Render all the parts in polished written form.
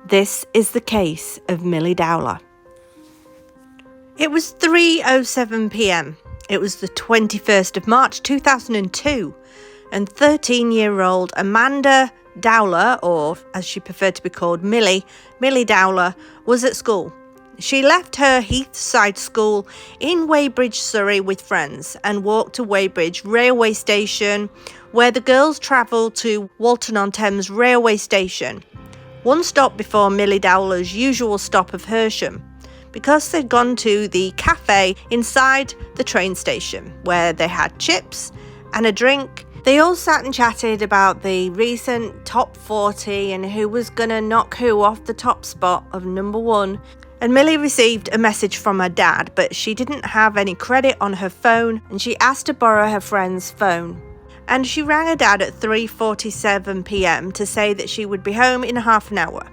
This is the case of Millie Dowler. It was 3:07 p.m. It was the 21st of March 2002, and 13-year-old Amanda Dowler, or as she preferred to be called, Millie Dowler, was at school. She left her Heathside school in Weybridge, Surrey with friends and walked to Weybridge railway station, where the girls travelled to Walton-on-Thames railway station, one stop before Millie Dowler's usual stop of Hersham, because they'd gone to the cafe inside the train station where they had chips and a drink. They all sat and chatted about the recent top 40 and who was going to knock who off the top spot of number 1. And Millie received a message from her dad, but she didn't have any credit on her phone and she asked to borrow her friend's phone. And she rang her dad at 3:47 p.m. to say that she would be home in half an hour.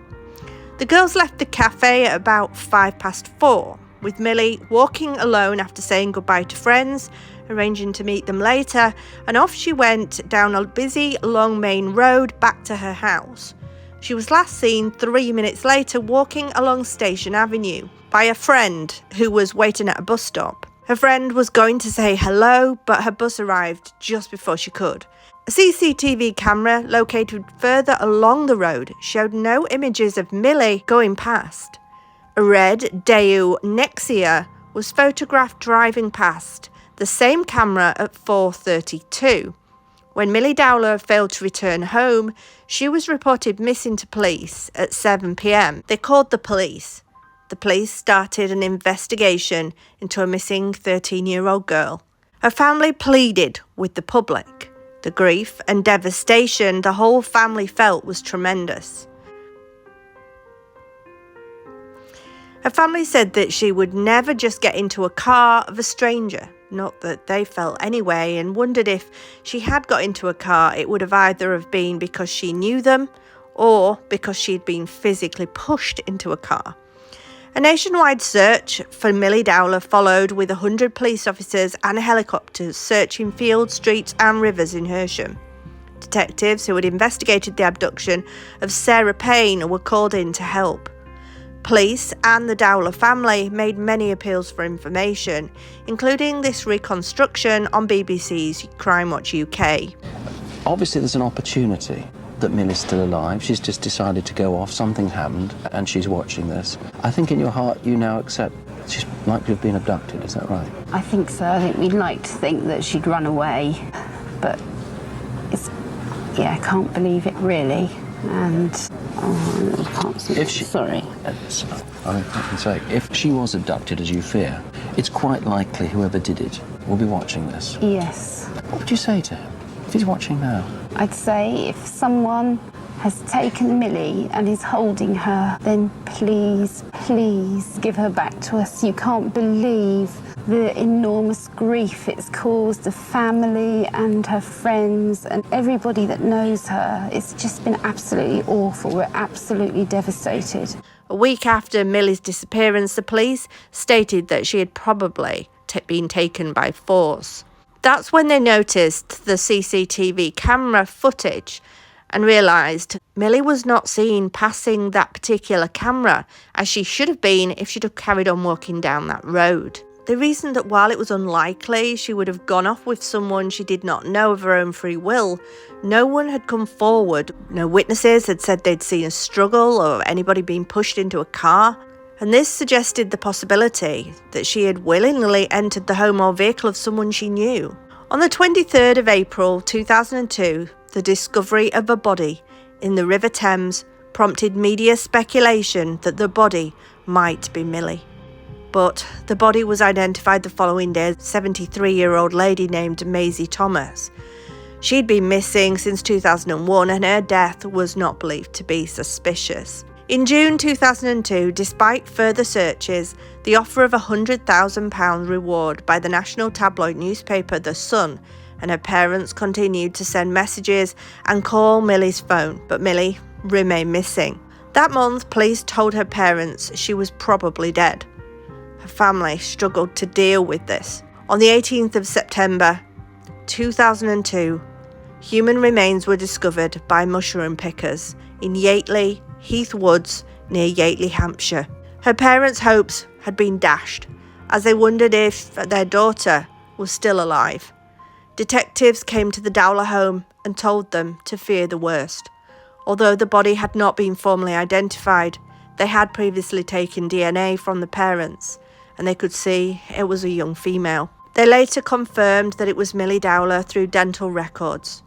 The girls left the cafe at about 4:05, with Millie walking alone after saying goodbye to friends, arranging to meet them later, and off she went down a busy, long main road back to her house. She was last seen 3 minutes later walking along Station Avenue by a friend who was waiting at a bus stop. Her friend was going to say hello, but her bus arrived just before she could. A CCTV camera located further along the road showed no images of Millie going past. A red Daewoo Nexia was photographed driving past the same camera at 4:32. When Millie Dowler failed to return home, she was reported missing to police at 7 p.m. They called the police. The police started an investigation into a missing 13-year-old girl. Her family pleaded with the public. The grief and devastation the whole family felt was tremendous. Her family said that she would never just get into a car of a stranger, not that they felt anyway, and wondered if she had got into a car, it would have either have been because she knew them or because she'd been physically pushed into a car. A nationwide search for Millie Dowler followed, with 100 police officers and helicopters searching fields, streets and rivers in Hersham. Detectives who had investigated the abduction of Sarah Payne were called in to help. Police and the Dowler family made many appeals for information, including this reconstruction on BBC's Crime Watch UK. Obviously there's an opportunity that Millie's still alive. She's just decided to go off, something happened, and she's watching this. I think in your heart you now accept she's likely to have been abducted, is that right? I think so. I think we'd like to think that she'd run away, but I can't believe it really. And I can't see if she, sorry. I can say, if she was abducted as you fear, it's quite likely whoever did it will be watching this. Yes. What would you say to him if he's watching now? I'd say if someone has taken Millie and is holding her, then please, please give her back to us. You can't believe the enormous grief it's caused the family and her friends and everybody that knows her. It's just been absolutely awful. We're absolutely devastated. A week after Millie's disappearance, the police stated that she had probably been taken by force. That's when they noticed the CCTV camera footage and realised Millie was not seen passing that particular camera, as she should have been if she'd have carried on walking down that road. They reasoned that while it was unlikely she would have gone off with someone she did not know of her own free will, no one had come forward. No witnesses had said they'd seen a struggle or anybody being pushed into a car. And this suggested the possibility that she had willingly entered the home or vehicle of someone she knew. On the 23rd of April 2002, the discovery of a body in the River Thames prompted media speculation that the body might be Millie. But the body was identified the following day as a 73-year-old lady named Maisie Thomas. She'd been missing since 2001 and her death was not believed to be suspicious. In June 2002, despite further searches, the offer of a £100,000 reward by the national tabloid newspaper The Sun and her parents continued to send messages and call Millie's phone, but Millie remained missing. That month, police told her parents she was probably dead. Her family struggled to deal with this. On the 18th of September 2002, human remains were discovered by mushroom pickers in Yateley, Heath Woods near Yateley, Hampshire. Her parents' hopes had been dashed as they wondered if their daughter was still alive. Detectives came to the Dowler home and told them to fear the worst. Although the body had not been formally identified, they had previously taken DNA from the parents, and they could see it was a young female. They later confirmed that it was Millie Dowler through dental records.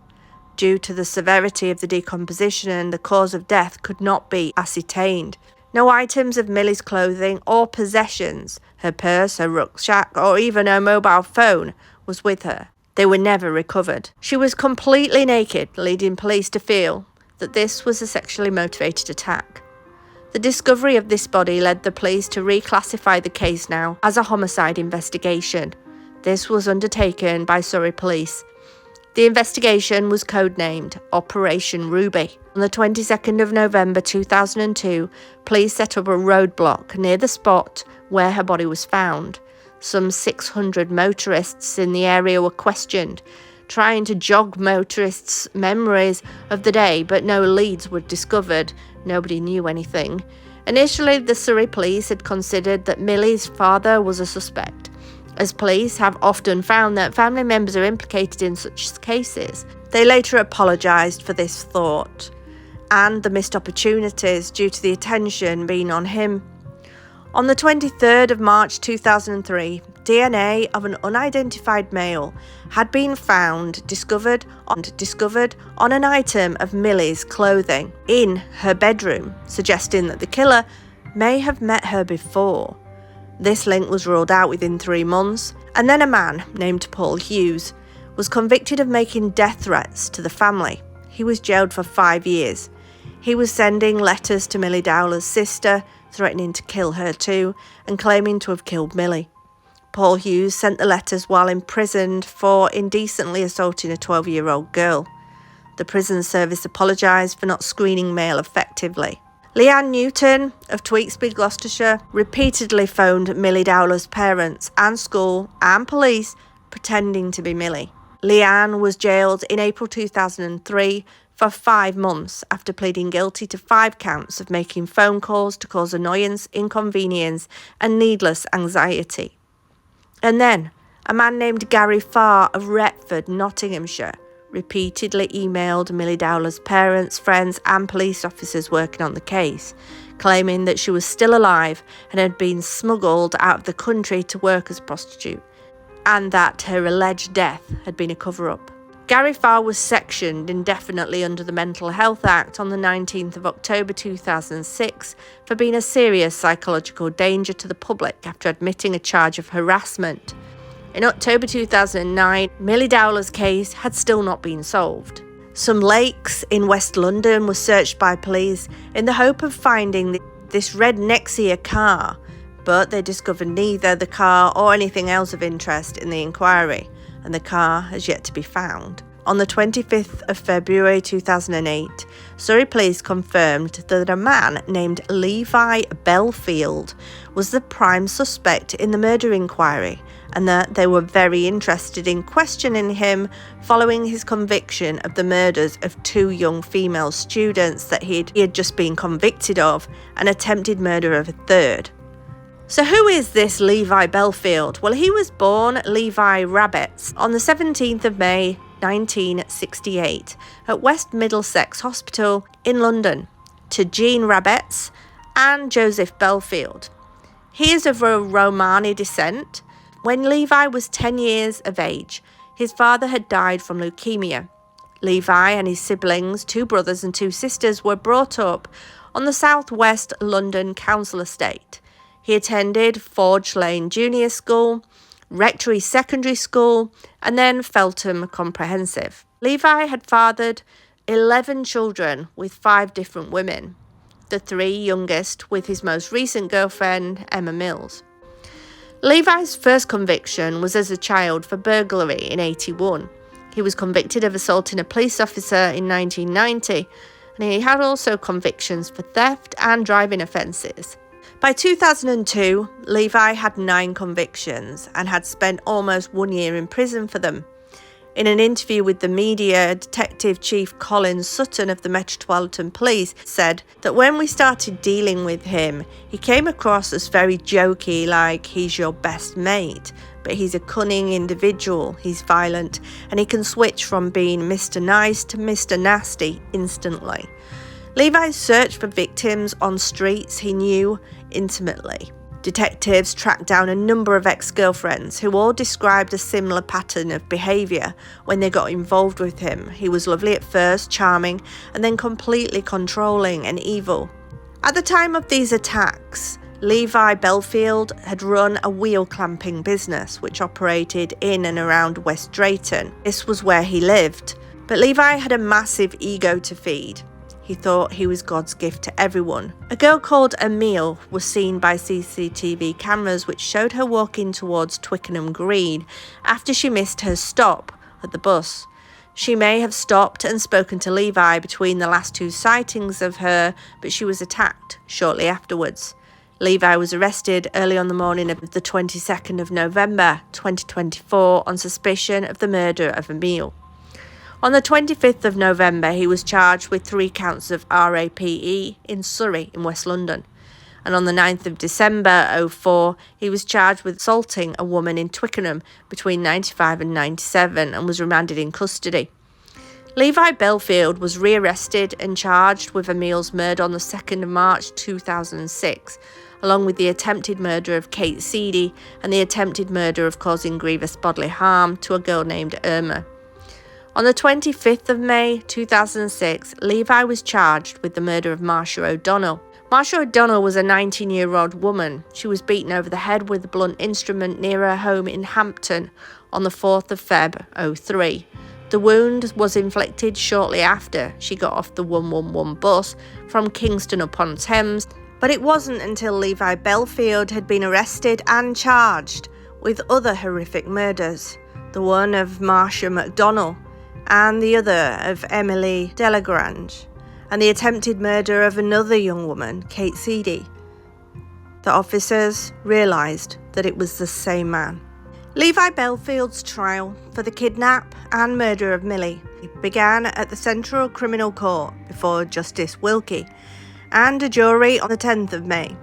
Due to the severity of the decomposition, the cause of death could not be ascertained. No items of Millie's clothing or possessions, her purse, her rucksack, or even her mobile phone, was with her. They were never recovered. She was completely naked, leading police to feel that this was a sexually motivated attack. The discovery of this body led the police to reclassify the case now as a homicide investigation. This was undertaken by Surrey Police. The investigation was codenamed Operation Ruby. On the 22nd of November 2002, police set up a roadblock near the spot where her body was found. Some 600 motorists in the area were questioned, trying to jog motorists' memories of the day, but no leads were discovered. Nobody knew anything. Initially, the Surrey Police had considered that Millie's father was a suspect, as police have often found that family members are implicated in such cases. They later apologised for this thought and the missed opportunities due to the attention being on him. On the 23rd of March 2003, DNA of an unidentified male had been discovered on an item of Millie's clothing in her bedroom, suggesting that the killer may have met her before. This link was ruled out within 3 months, and then a man named Paul Hughes was convicted of making death threats to the family. He was jailed for 5 years. He was sending letters to Millie Dowler's sister, threatening to kill her too, and claiming to have killed Millie. Paul Hughes sent the letters while imprisoned for indecently assaulting a 12-year-old girl. The prison service apologised for not screening mail effectively. Leanne Newton of Tewkesbury, Gloucestershire, repeatedly phoned Millie Dowler's parents and school and police pretending to be Millie. Leanne was jailed in April 2003 for 5 months after pleading guilty to 5 counts of making phone calls to cause annoyance, inconvenience, and needless anxiety. And then, a man named Gary Farr of Retford, Nottinghamshire, repeatedly emailed Millie Dowler's parents, friends, and police officers working on the case, claiming that she was still alive and had been smuggled out of the country to work as a prostitute, and that her alleged death had been a cover-up. Gary Farr was sectioned indefinitely under the Mental Health Act on the 19th of October 2006 for being a serious psychological danger to the public after admitting a charge of harassment. In October 2009, Millie Dowler's case had still not been solved. Some lakes in West London were searched by police in the hope of finding this red Nexia car, but they discovered neither the car or anything else of interest in the inquiry, and the car has yet to be found. On the 25th of February 2008, Surrey Police confirmed that a man named Levi Belfield was the prime suspect in the murder inquiry, and that they were very interested in questioning him following his conviction of the murders of 2 young female students that he had just been convicted of, and attempted murder of a 3rd. So who is this Levi Belfield? Well, he was born Levi Rabbits on the 17th of May 1968 at West Middlesex Hospital in London to Jean Rabbits and Joseph Belfield. He is of Romani descent. When Levi was 10 years of age, his father had died from leukemia. Levi and his siblings, 2 brothers and 2 sisters, were brought up on the southwest London council estate. He attended Forge Lane Junior School, Rectory Secondary School, and then Feltham Comprehensive. Levi had fathered 11 children with 5 different women, the 3 youngest with his most recent girlfriend, Emma Mills. Levi's first conviction was as a child for burglary in 1981. He was convicted of assaulting a police officer in 1990, and he had also convictions for theft and driving offences. By 2002, Levi had 9 convictions and had spent almost 1 year in prison for them. In an interview with the media, Detective Chief Colin Sutton of the Metropolitan Police said that when we started dealing with him, he came across as very jokey, like he's your best mate. But he's a cunning individual, he's violent, and he can switch from being Mr. Nice to Mr. Nasty instantly. Levi searched for victims on streets he knew intimately. Detectives tracked down a number of ex-girlfriends who all described a similar pattern of behaviour when they got involved with him. He was lovely at first, charming, and then completely controlling and evil. At the time of these attacks, Levi Belfield had run a wheel clamping business which operated in and around West Drayton. This was where he lived. But Levi had a massive ego to feed. He thought he was God's gift to everyone. A girl called Emile was seen by CCTV cameras which showed her walking towards Twickenham Green after she missed her stop at the bus. She may have stopped and spoken to Levi between the last two sightings of her, but she was attacked shortly afterwards. Levi was arrested early on the morning of the 22nd of November 2024 on suspicion of the murder of Emile. On the 25th of November, he was charged with 3 counts of RAPE in Surrey in West London. And on the 9th of December 2004, he was charged with assaulting a woman in Twickenham between 95 and 97 and was remanded in custody. Levi Belfield was rearrested and charged with Emile's murder on the 2nd of March 2006, along with the attempted murder of Kate Seedy and the attempted murder of causing grievous bodily harm to a girl named Irma. On the 25th of May 2006, Levi was charged with the murder of Marcia O'Donnell. Marcia O'Donnell was a 19-year-old woman. She was beaten over the head with a blunt instrument near her home in Hampton on the 4th of Feb 2003. The wound was inflicted shortly after she got off the 111 bus from Kingston upon Thames, but it wasn't until Levi Belfield had been arrested and charged with other horrific murders, the one of Marcia McDonnell and the other of Emily Delagrange, and the attempted murder of another young woman, Kate Seedy. The officers realised that it was the same man. Levi Belfield's trial for the kidnap and murder of Millie began at the Central Criminal Court before Justice Wilkie and a jury on the 10th of May.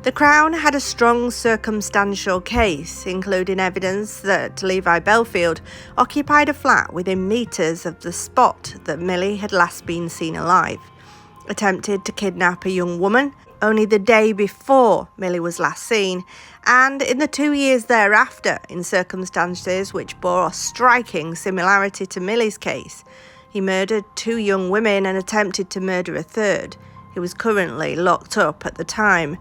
The Crown had a strong circumstantial case, including evidence that Levi Belfield occupied a flat within metres of the spot that Millie had last been seen alive, attempted to kidnap a young woman only the day before Millie was last seen, and in the 2 years thereafter, in circumstances which bore a striking similarity to Millie's case. He murdered 2 young women and attempted to murder a third. He was currently locked up at the time.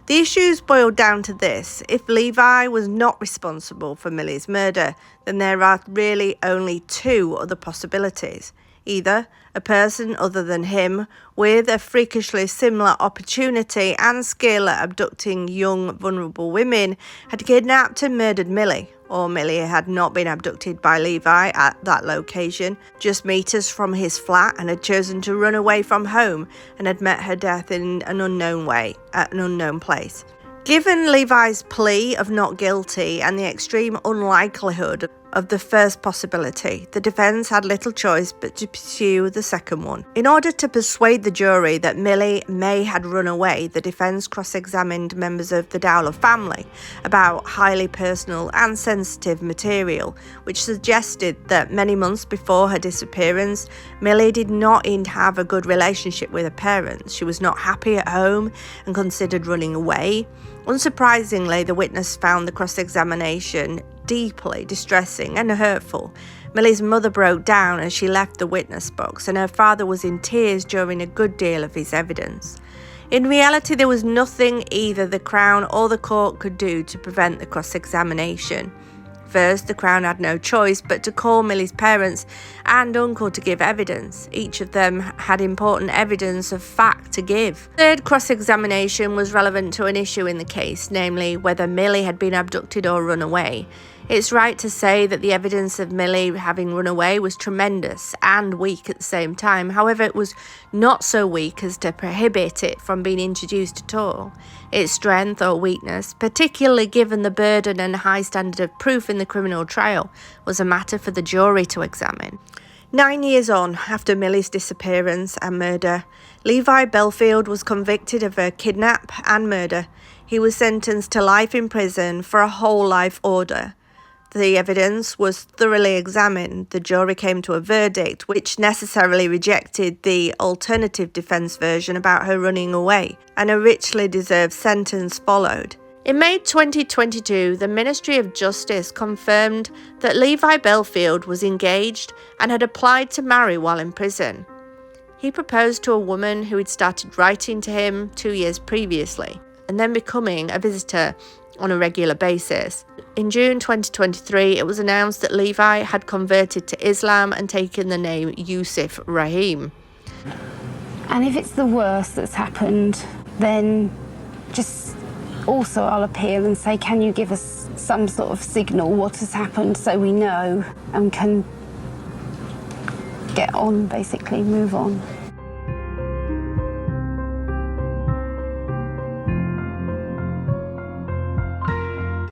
The issues boiled down to this: if Levi was not responsible for Millie's murder, then there are really only 2 other possibilities. Either a person other than him, with a freakishly similar opportunity and skill at abducting young, vulnerable women, had kidnapped and murdered Millie, or Millie had not been abducted by Levi at that location, just metres from his flat, and had chosen to run away from home and had met her death in an unknown way, at an unknown place. Given Levi's plea of not guilty and the extreme unlikelihood of the first possibility, the defence had little choice but to pursue the second one. In order to persuade the jury that Millie May had run away, the defence cross-examined members of the Dowler family about highly personal and sensitive material, which suggested that many months before her disappearance, Millie did not have a good relationship with her parents. She was not happy at home and considered running away. Unsurprisingly, the witness found the cross-examination deeply distressing and hurtful. Millie's mother broke down as she left the witness box, and her father was in tears during a good deal of his evidence. In reality, there was nothing either the Crown or the court could do to prevent the cross-examination. First, the Crown had no choice but to call Millie's parents and uncle to give evidence. Each of them had important evidence of fact to give. Third, cross-examination was relevant to an issue in the case, namely whether Millie had been abducted or run away. It's right to say that the evidence of Millie having run away was tremendous and weak at the same time. However, it was not so weak as to prohibit it from being introduced at all. Its strength or weakness, particularly given the burden and high standard of proof in the criminal trial, was a matter for the jury to examine. 9 years on, after Millie's disappearance and murder, Levi Belfield was convicted of her kidnap and murder. He was sentenced to life in prison for a whole life order. The evidence was thoroughly examined. The jury came to a verdict which necessarily rejected the alternative defence version about her running away, and a richly deserved sentence followed. In May 2022, the Ministry of Justice confirmed that Levi Belfield was engaged and had applied to marry while in prison. He proposed to a woman who had started writing to him 2 years previously, and then becoming a visitor on a regular basis. In June 2023, it was announced that Levi had converted to Islam and taken the name Yusuf Rahim. And if it's the worst that's happened, then just also I'll appeal and say, can you give us some sort of signal what has happened so we know and can get on, basically, move on.